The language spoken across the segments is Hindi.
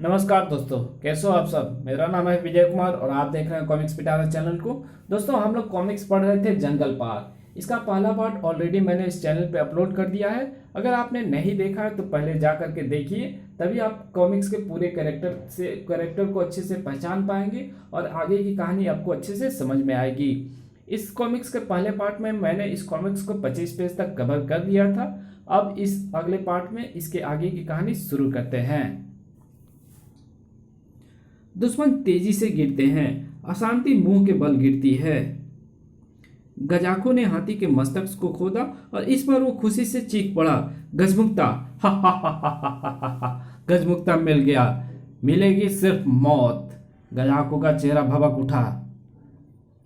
नमस्कार दोस्तों, कैसे हो आप सब। मेरा नाम है विजय कुमार और आप देख रहे हैं कॉमिक्स पिटारा चैनल को। दोस्तों, हम लोग कॉमिक्स पढ़ रहे थे जंगल पार। इसका पहला पार्ट ऑलरेडी मैंने इस चैनल पे अपलोड कर दिया है। अगर आपने नहीं देखा है तो पहले जा करके देखिए, तभी आप कॉमिक्स के पूरे कैरेक्टर को अच्छे से पहचान पाएंगे और आगे की कहानी आपको अच्छे से समझ में आएगी। इस कॉमिक्स के पहले पार्ट में मैंने इस कॉमिक्स को 25 पेज तक कवर कर दिया था। अब इस अगले पार्ट में इसके आगे की कहानी शुरू करते हैं। दुश्मन तेजी से गिरते हैं, अशांति मुंह के बल गिरती है। गजाखो ने हाथी के मस्तक को खोदा और इस पर वो खुशी से चीख पड़ा, गजमुक्ता, हा हा हा हा हा हा हा। गजमुक्ता मिल गया, मिलेगी सिर्फ मौत। गजाखो का चेहरा भभक उठा।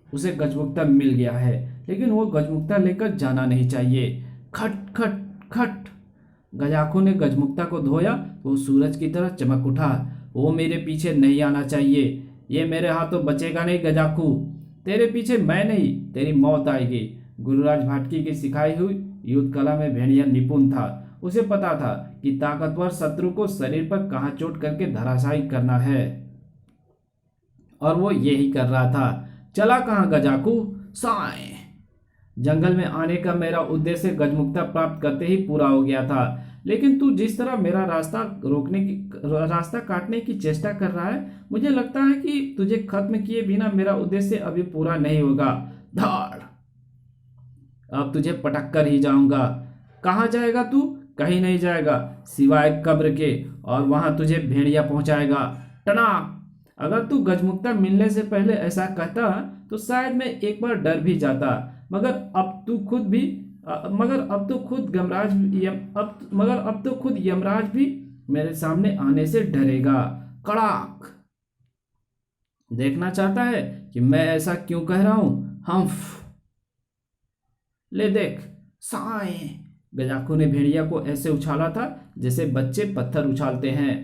उसे गजमुक्ता मिल गया है, लेकिन वो गजमुक्ता लेकर जाना नहीं चाहिए। खट खट खट। गजाखो ने गजमुक्ता को धोया तो वो सूरज की तरह चमक उठा। वो मेरे पीछे नहीं आना चाहिए, ये मेरे हाथों बचेगा नहीं गजाखू। तेरे पीछे मैं नहीं, तेरी मौत आएगी। गुरुराज भाटकी की सिखाई हुई युद्ध कला में भेड़िया निपुण था। उसे पता था कि ताकतवर शत्रु को शरीर पर कहाँ चोट करके धराशायी करना है, और वो यही कर रहा था। चला कहाँ गजाखू, साए। जंगल में आने का मेरा उद्देश्य गजमुक्ता प्राप्त करते ही पूरा हो गया था, लेकिन तू जिस तरह मेरा रास्ता काटने की चेष्टा कर रहा है, मुझे लगता है कि तुझे खत्म किए बिना मेरा उद्देश्य अभी पूरा नहीं होगा। धाड़। अब तुझे पटक कर ही जाऊंगा। कहाँ जाएगा तू? कहीं नहीं जाएगा सिवाय कब्र के, और वहां तुझे भेड़िया पहुंचाएगा। टनाक। अगर तू गजमुक्ता मिलने से पहले ऐसा कहता तो शायद मैं एक बार डर भी जाता, मगर अब तो खुद यमराज भी मेरे सामने आने से डरेगा। कड़ाक। देखना चाहता है कि मैं ऐसा क्यों कह रहा हूं? हम्फ। ले देख, साए। गजाखू ने भेड़िया को ऐसे उछाला था जैसे बच्चे पत्थर उछालते हैं।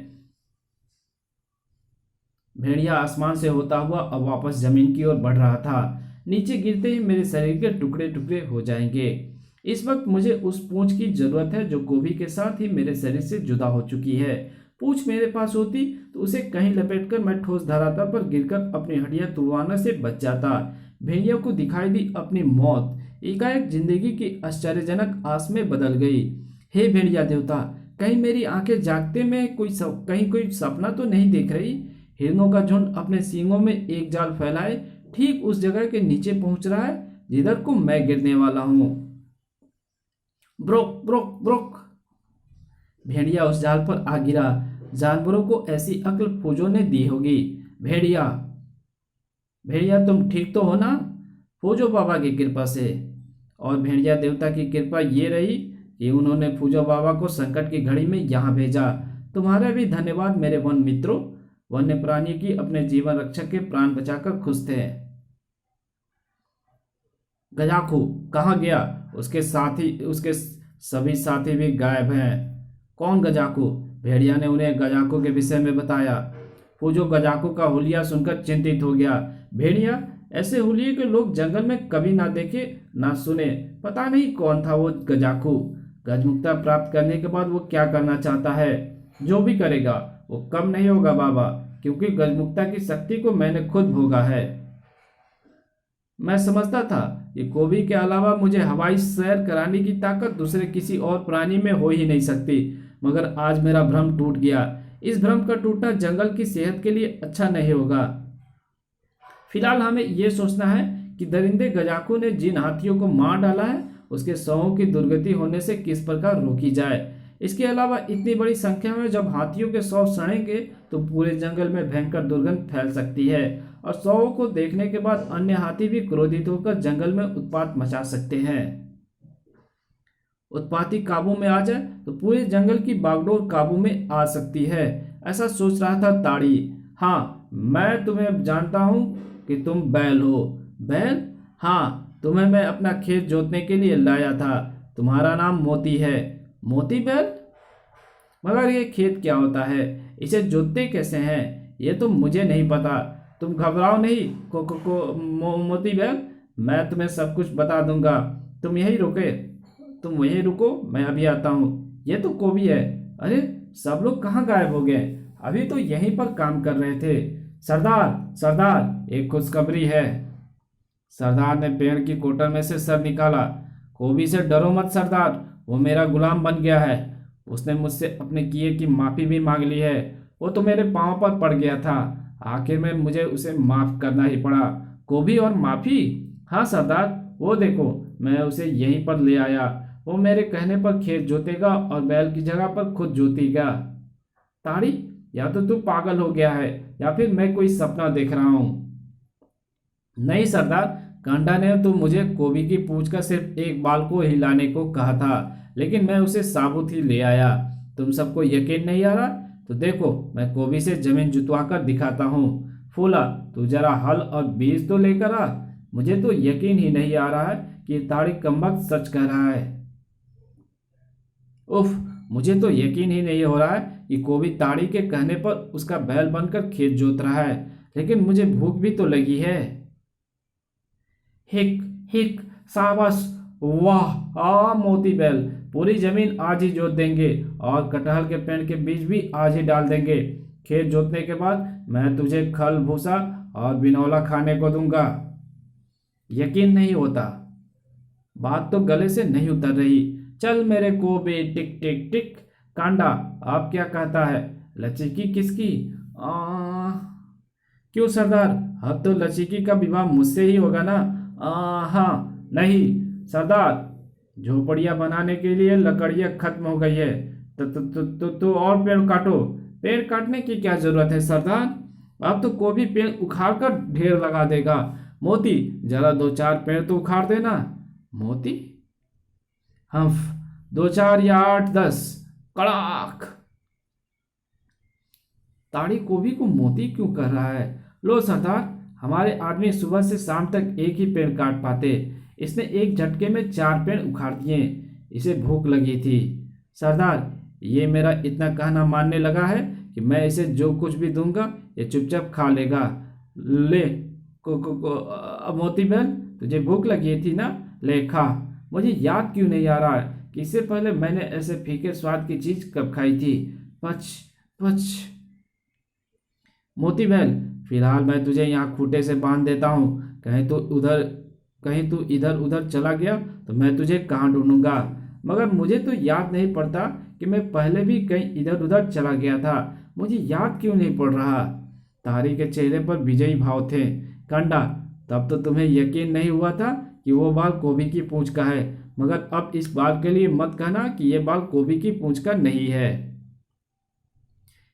भेड़िया आसमान से होता हुआ अब वापस जमीन की ओर बढ़ रहा था। नीचे गिरते ही मेरे शरीर के टुकड़े टुकड़े हो जाएंगे। इस वक्त मुझे उस पूंछ की जरूरत है जो गोभी के साथ ही मेरे शरीर से जुदा हो चुकी है। पूंछ मेरे पास होती तो उसे कहीं लपेटकर मैं ठोस धरातल पर गिरकर अपनी हड्डियां तुड़वाने से बच जाता। भेड़िया को दिखाई दी अपनी मौत एकाएक जिंदगी की आश्चर्यजनक आस में बदल गई। हे भेड़िया देवता, कहीं मेरी आंखें जागते में कहीं कोई सपना तो नहीं देख रही? हिरणों का झुंड अपने सींगों में एक जाल फैलाए ठीक उस जगह के नीचे पहुंच रहा है जिधर को मैं गिरने वाला हूं। Broke broke broke. भेड़िया उस जाल पर आ गिरा। जानवरों को ऐसी अक्ल फौजों ने दी होगी। भेड़िया भेड़िया तुम ठीक तो हो ना? फौजो बाबा की कृपा से। और भेड़िया देवता की कृपा ये रही कि उन्होंने फौजो बाबा को संकट की घड़ी में यहाँ भेजा। तुम्हारा भी धन्यवाद मेरे वन मित्रों। वन्य प्राणी की अपने जीवन रक्षक के प्राण बचाकर खुश थे। गजाखू कहाँ गया? उसके सभी साथी भी गायब हैं। कौन गजाखू? भेड़िया ने उन्हें गजाखू के विषय में बताया। फूजो गजाखू का हुलिया सुनकर चिंतित हो गया। भेड़िया, ऐसे हुलिये के लोग जंगल में कभी ना देखे ना सुने। पता नहीं कौन था वो गजाखू। गजमुक्ता प्राप्त करने के बाद वो क्या करना चाहता है? जो भी करेगा वो कम नहीं होगा बाबा, क्योंकि गजमुक्ता की शक्ति को मैंने खुद भोगा है। मैं समझता था कि कोबी के अलावा मुझे हवाई सैर कराने की ताकत दूसरे किसी और प्राणी में हो ही नहीं सकती, मगर आज मेरा भ्रम टूट गया। इस भ्रम का टूटना जंगल की सेहत के लिए अच्छा नहीं होगा। फिलहाल हमें यह सोचना है कि दरिंदे गजाखू ने जिन हाथियों को मार डाला है उसके शवों की दुर्गति होने से किस प्रकार रोकी जाए। इसके अलावा इतनी बड़ी संख्या में जब हाथियों के शव सड़ेंगे तो पूरे जंगल में भयंकर दुर्गंध फैल सकती है, और शवों को देखने के बाद अन्य हाथी भी क्रोधित होकर जंगल में उत्पात मचा सकते हैं। उत्पाती काबू में आ जाए तो पूरे जंगल की बागडोर काबू में आ सकती है। ऐसा सोच रहा था ताड़ी। हाँ, मैं तुम्हें जानता हूं कि तुम बैल हो। बैल? हाँ, तुम्हें मैं अपना खेत जोतने के लिए लाया था। तुम्हारा नाम मोती है। मोती बैल? मगर ये खेत क्या होता है? इसे जोतते कैसे हैं? ये तो मुझे नहीं पता। तुम घबराओ नहीं मोती बैल, मैं तुम्हें सब कुछ बता दूंगा। तुम वहीं रुको, मैं अभी आता हूँ। ये तो कोबी है। अरे, सब लोग कहाँ गायब हो गए? अभी तो यहीं पर काम कर रहे थे। सरदार सरदार, एक खुशखबरी है। सरदार ने पेड़ की कोटर में से सर निकाला। कोबी से डरो मत सरदार, वो मेरा गुलाम बन गया है। उसने मुझसे अपने किए की माफी भी मांग ली है। वो तो मेरे पांव पर पड़ गया था, आखिर में मुझे उसे माफ करना ही पड़ा। कोबी और माफी? हाँ सरदार, वो देखो, मैं उसे यहीं पर ले आया। वो मेरे कहने पर खेत जोतेगा और बैल की जगह पर खुद जोतेगा। ताड़ी, या तो तू पागल हो गया है या फिर मैं कोई सपना देख रहा हूँ। नहीं सरदार, कांडा ने तो मुझे कोबी की पूंछ का सिर्फ एक बाल को हिलाने को कहा था, लेकिन मैं उसे साबुत ही ले आया। तुम सबको यकीन नहीं आ रहा? तो देखो, मैं कोबी से जमीन जुतवा कर दिखाता हूँ। फूला, तू जरा हल और बीज तो लेकर आ। मुझे तो यकीन ही नहीं आ रहा है कि ताड़ी कमबख्त सच कह रहा है। उफ, मुझे तो यकीन ही नहीं हो रहा है कि कोबी ताड़ी के कहने पर उसका बैल बनकर खेत जोत रहा है, लेकिन मुझे भूख भी तो लगी है। हिक हिक, शाबाश, वाह, मोती बैल, पूरी जमीन आज ही जोत देंगे और कटहल के पेड़ के बीज भी आज ही डाल देंगे। खेत जोतने के बाद मैं तुझे खल भूसा और बिनौला खाने को दूंगा। यकीन नहीं होता, बात तो गले से नहीं उतर रही। चल मेरे को भी, टिक टिक टिक। कांडा, आप क्या कहता है? लचीकी किसकी? क्यों सरदार, अब तो लचीकी का विवाह मुझसे ही होगा ना? हाँ। नहीं सरदार, झोपड़ियां बनाने के लिए लकड़ियां खत्म हो गई है, तो और पेड़ काटो। पेड़ काटने की क्या जरूरत है सरदार? अब तो कोई भी पेड़ उखाड़ कर ढेर लगा देगा। मोती, जरा दो चार पेड़ तो उखाड़ देना। मोती? हम्फ, दो चार या 8-10। कड़ाक। ताड़ी कोबी को मोती क्यों कर रहा है? लो सरदार, हमारे आदमी सुबह से शाम तक एक ही पेड़ काट पाते, इसने एक झटके में 4 पेड़ उखाड़ दिए। इसे भूख लगी थी। सरदार, ये मेरा इतना कहना मानने लगा है कि मैं इसे जो कुछ भी दूंगा ये चुपचाप खा लेगा। ले मोती बहन, तुझे भूख लगी थी ना? ले खा। मुझे याद क्यों नहीं आ रहा है कि इससे पहले मैंने ऐसे फीके स्वाद की चीज कब खाई थी। पच पच। मोती बहन, फिलहाल मैं तुझे यहाँ खूंटे से बांध देता हूँ। कहीं तू इधर उधर चला गया तो मैं तुझे कहाँ ढूंढूंगा? मगर मुझे तो याद नहीं पड़ता कि मैं पहले भी कहीं इधर उधर चला गया था। मुझे याद क्यों नहीं पड़ रहा? तारी के चेहरे पर विजयी भाव थे। कंडा, तब तो तुम्हें यकीन नहीं हुआ था कि वो बाल कोबी की पूंछ का है, मगर अब इस बात के लिए मत कहना कि ये बाल कोबी की पूंछ का नहीं है।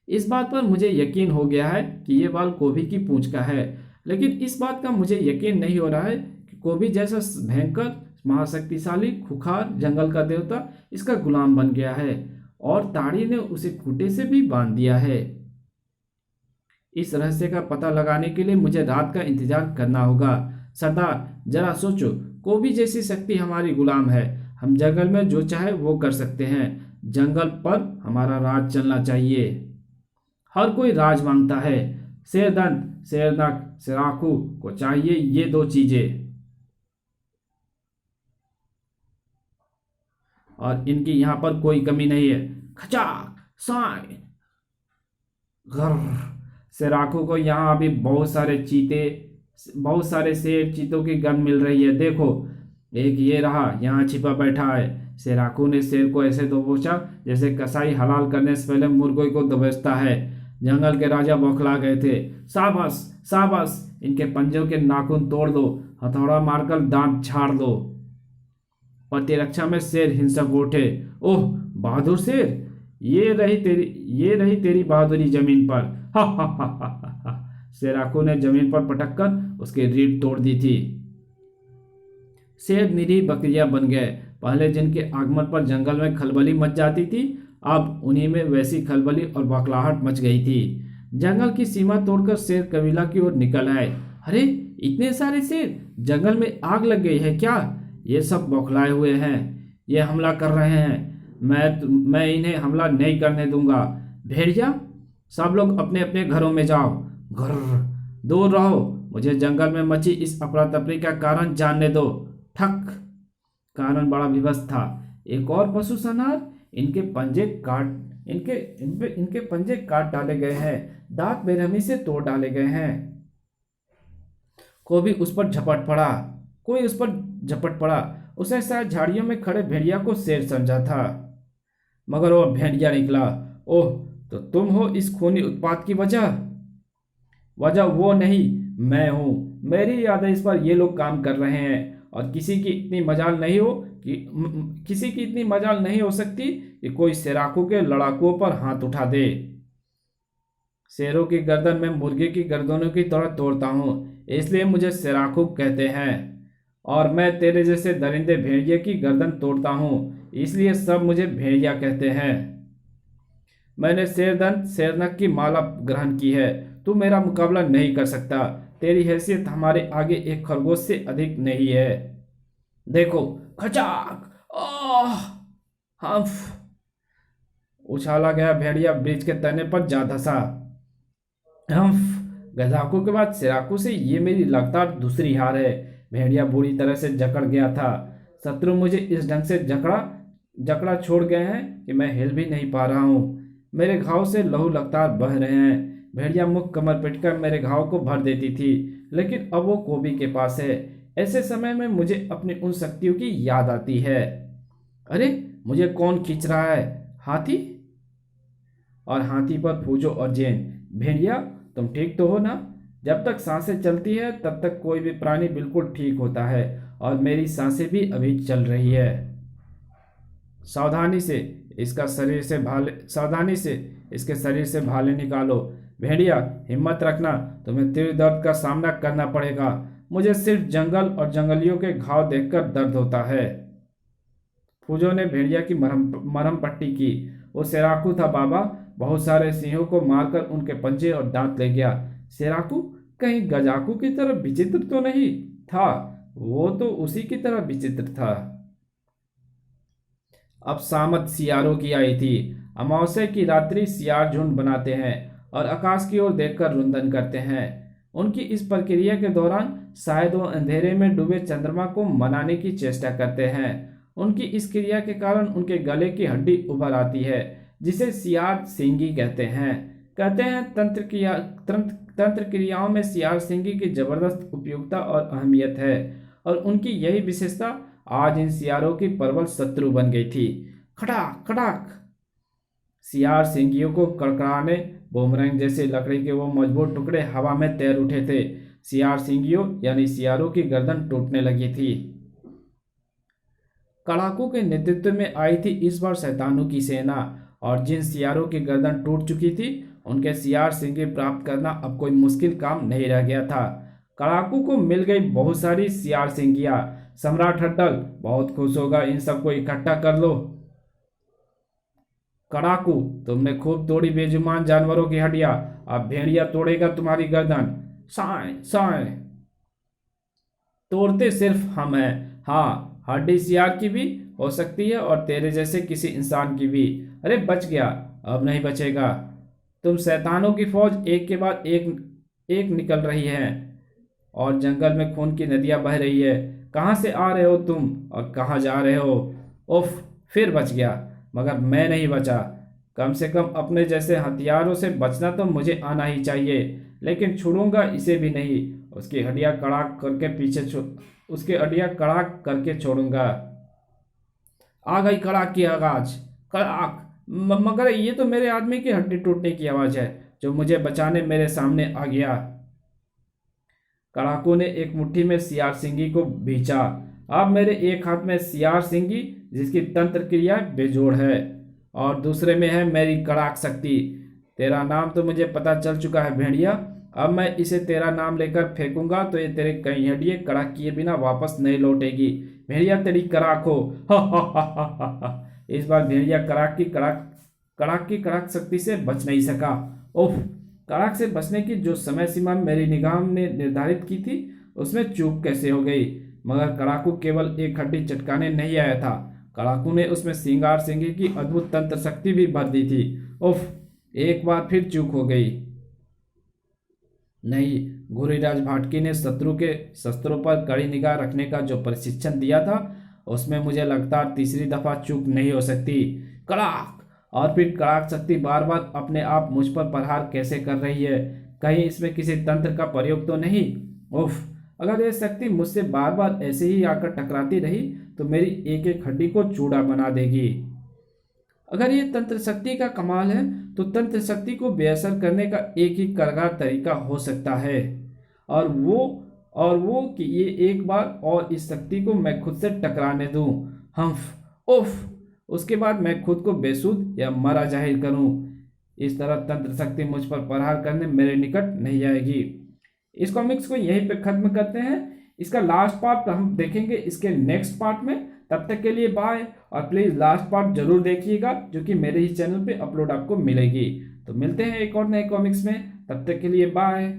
इस बात पर मुझे यकीन हो गया है कि ये बाल कोबी की पूंछ का है, लेकिन इस बात का मुझे यकीन नहीं हो रहा है कि कोबी जैसा भयंकर, महाशक्तिशाली, खुखार जंगल का देवता इसका गुलाम बन गया है और ताड़ी ने उसे खूंटे से भी बांध दिया है। इस रहस्य का पता लगाने के लिए मुझे रात का इंतजार करना होगा। सरदार, जरा सोचो, कोबी जैसी शक्ति हमारी गुलाम है। हम जंगल में जो चाहे वो कर सकते हैं। जंगल पर हमारा राज चलना चाहिए। हर कोई राज मांगता है। शेरदंत, शेरनक, शेराकू को चाहिए ये 2 चीजें, और इनकी यहां पर कोई कमी नहीं है। खचाक साय घर। शेराकू को यहाँ अभी बहुत सारे शेर चीतों की गंध मिल रही है। देखो, एक ये रहा यहाँ छिपा बैठा है। शेराकू ने शेर को ऐसे दबोचा जैसे कसाई हलाल करने से पहले मुर्गे को दबोचता है। जंगल के राजा बौखला गए थे। शाबाश शाबाश, इनके पंजों के नाखून तोड़ दो, हथौड़ा मारकर दांत झाड़ दो। प्रतिरक्षा में शेर हिंसक उठे। ओह बहादुर शेर, ये रही तेरी बहादुरी जमीन पर। हा हा हा हा हा। शेराकू ने जमीन पर पटक कर उसकी रीढ़ तोड़ दी थी। शेर निरीह बकरियां बन गए। पहले जिनके आगमन पर जंगल में खलबली मच जाती थी, अब उन्हीं में वैसी खलबली और बौखलाहट मच गई थी। जंगल की सीमा तोड़कर शेर कबीला की ओर निकल आए। अरे इतने सारे शेर, जंगल में आग लग गई है क्या? ये सब बौखलाए हुए हैं, ये हमला कर रहे हैं। मैं इन्हें हमला नहीं करने दूंगा। भेड़िया, सब लोग अपने अपने घरों में जाओ। घर दूर रहो, मुझे जंगल में मची इस अफरा तफरी का कारण जानने दो। ठक। कारण बड़ा विवश था। एक और पशु सनार, इनके पंजे काट इनके पंजे काट डाले गए हैं, दांत बेरहमी से तोड़ डाले गए हैं। कोई उस पर झपट पड़ा। उसने शायद झाड़ियों में खड़े भेड़िया को शेर समझा था, मगर वो भेड़िया निकला। ओह, तो तुम हो इस खूनी उत्पात की वजह? वजह वो नहीं, मैं हूं। मेरी आदेश पर ये लोग काम कर रहे हैं, और किसी की इतनी मजाल नहीं हो सकती कि कोई सैराकू के लड़ाकुओं पर हाथ उठा दे। शेरों की गर्दन मैं मुर्गे की गर्दनों की तरह तोड़ता हूं, इसलिए मुझे सैराकू कहते हैं। और मैं तेरे जैसे दरिंदे भेड़िए की गर्दन तोड़ता हूं, इसलिए सब मुझे भेड़िया कहते हैं। मैंने शेरनक की माला ग्रहण की है। तू मेरा मुकाबला नहीं कर सकता। तेरी हैसियत हमारे आगे एक खरगोश से अधिक नहीं है। देखो, खचाक, आह, हम्फ। उछाला गया भेड़िया ब्रिज के तने पर जा धंसा। हम्फ। गजाकू के बाद सिराकू से ये मेरी लगातार दूसरी हार है। भेड़िया बुरी तरह से जकड़ गया था। शत्रु मुझे इस ढंग से जकड़ा छोड़ गए हैं कि मैं हिल भी नहीं पा रहा हूँ। मेरे घाव से लहू लगातार बह रहे हैं। भेड़िया मुख कमर पिटकर मेरे घाव को भर देती थी, लेकिन अब वो कोबी के पास है। ऐसे समय में मुझे अपनी उन शक्तियों की याद आती है। अरे, मुझे कौन खींच रहा है? हाथी? और हाथी पर फूजो और जैन। भेड़िया, तुम ठीक तो हो ना? जब तक सांसें चलती है तब तक कोई भी प्राणी बिल्कुल ठीक होता है, और मेरी सांसें भी अभी चल रही है। सावधानी से इसके शरीर से भाले निकालो। भेड़िया, हिम्मत रखना, तुम्हें तीव्र दर्द का सामना करना पड़ेगा। मुझे सिर्फ जंगल और जंगलियों के घाव देखकर दर्द होता है। फूजो ने भेड़िया की मरहम पट्टी की। वो सैराकू था बाबा, बहुत सारे सिंहों को मारकर उनके पंजे और दांत ले गया। सैराकू कहीं गजाकू की तरह विचित्र तो नहीं था? वो तो उसी की तरह विचित्र था। अब सामत सियारों की आई थी। अमावस्या की रात्रि सियार झुंड बनाते हैं और आकाश की ओर देखकर रुंदन करते हैं। उनकी इस प्रक्रिया के दौरान शायद वो अंधेरे में डूबे चंद्रमा को मनाने की चेष्टा करते हैं। उनकी इस क्रिया के कारण उनके गले की हड्डी उभर आती है, जिसे सियार सिंगी कहते हैं। तंत्र क्रियाओं में सियार सिंगी की जबरदस्त उपयोगिता और अहमियत है, और उनकी यही विशेषता आज इन सियारों की प्रबल शत्रु बन गई थी। खटाक खटाक, सियार सिंगियों को कड़कड़ाने बूमरैंग जैसे लकड़ी के वो मजबूत टुकड़े हवा में तैर उठे थे। सियार सिंगियों यानी सियारों की गर्दन टूटने लगी थी। कड़ाकू के नेतृत्व में आई थी इस बार शैतानों की सेना, और जिन सियारों की गर्दन टूट चुकी थी उनके सियार सिंगी प्राप्त करना अब कोई मुश्किल काम नहीं रह गया था। कड़ाकू को मिल गई बहुत सारी सियार सिंगियां। सम्राट हड्डल बहुत खुश होगा, इन सबको इकट्ठा कर लो। कड़ाकू, तुमने खूब तोड़ी बेजुबान जानवरों की हड्डियां, अब भेड़िया तोड़ेगा तुम्हारी गर्दन। साए साए। तोड़ते सिर्फ हम हैं। हाँ, हड्डी सियार की भी हो सकती है और तेरे जैसे किसी इंसान की भी। अरे बच गया, अब नहीं बचेगा। तुम शैतानों की फौज एक के बाद एक निकल रही है, और जंगल में खून की नदियां बह रही है। कहाँ से आ रहे हो तुम और कहाँ जा रहे हो? उफ, फिर बच गया, मगर मैं नहीं बचा। कम से कम अपने जैसे हथियारों से बचना तो मुझे आना ही चाहिए, लेकिन छोड़ूंगा इसे भी नहीं। उसकी हड्डियां कड़ाक करके छोड़ूंगा। आ गई कड़ाक की आवाज। कड़ाक, मगर ये तो मेरे आदमी की हड्डी टूटने की आवाज है, जो मुझे बचाने मेरे सामने आ गया। कड़ाकू ने एक मुट्ठी में सियार सिंगी को भींचा। अब मेरे एक हाथ में सियार सिंगी, जिसकी तंत्र क्रिया बेजोड़ है, और दूसरे में है मेरी कड़ाक शक्ति। तेरा नाम तो मुझे पता चल चुका है भेड़िया। अब मैं इसे तेरा नाम लेकर फेंकूंगा तो ये तेरे कई हड्डियां कड़ाक किए बिना वापस नहीं लौटेगी। भेड़िया तेरी कड़ाक हो। हा हा हा हा हा हा। इस बार भेड़िया कड़ाक की कड़ाक शक्ति से बच नहीं सका। ओह, कड़ाक से बचने की जो समय सीमा मेरी निगाह ने निर्धारित की थी उसमें चूक कैसे हो गई। मगर कड़ाकू केवल एक हड्डी चटकाने नहीं आया था, कड़ाकू ने उसमें सिंगार सिंगी की अद्भुत तंत्र शक्ति भी भर दी थी। उफ, एक बार फिर चूक हो गई। नहीं, घुरीराज भाटकी ने शत्रु के शस्त्रों पर कड़ी निगाह रखने का जो प्रशिक्षण दिया था उसमें मुझे लगता तीसरी दफा चूक नहीं हो सकती। कड़ाक, और फिर कराक शक्ति बार बार अपने आप मुझ पर प्रहार कैसे कर रही है? कहीं इसमें किसी तंत्र का प्रयोग तो नहीं? उफ, अगर यह शक्ति मुझसे बार बार ऐसे ही आकर टकराती रही तो मेरी एक एक हड्डी को चूड़ा बना देगी। अगर ये तंत्र शक्ति का कमाल है तो तंत्र शक्ति को बेअसर करने का एक ही कारगर तरीका हो सकता है, और वो कि ये एक बार और इस शक्ति को मैं खुद से टकराने दूं। हम्फ, उफ, उसके बाद मैं खुद को बेसुध या मरा जाहिर करूं। इस तरह तंत्र शक्ति मुझ पर प्रहार करने मेरे निकट नहीं आएगी। इस कॉमिक्स को यहीं पे खत्म करते हैं। इसका लास्ट पार्ट हम देखेंगे इसके नेक्स्ट पार्ट में। तब तक के लिए बाय, और प्लीज़ लास्ट पार्ट जरूर देखिएगा जो कि मेरे ही चैनल पे अपलोड आपको मिलेगी। तो मिलते हैं एक और नए कॉमिक्स में, तब तक के लिए बाय।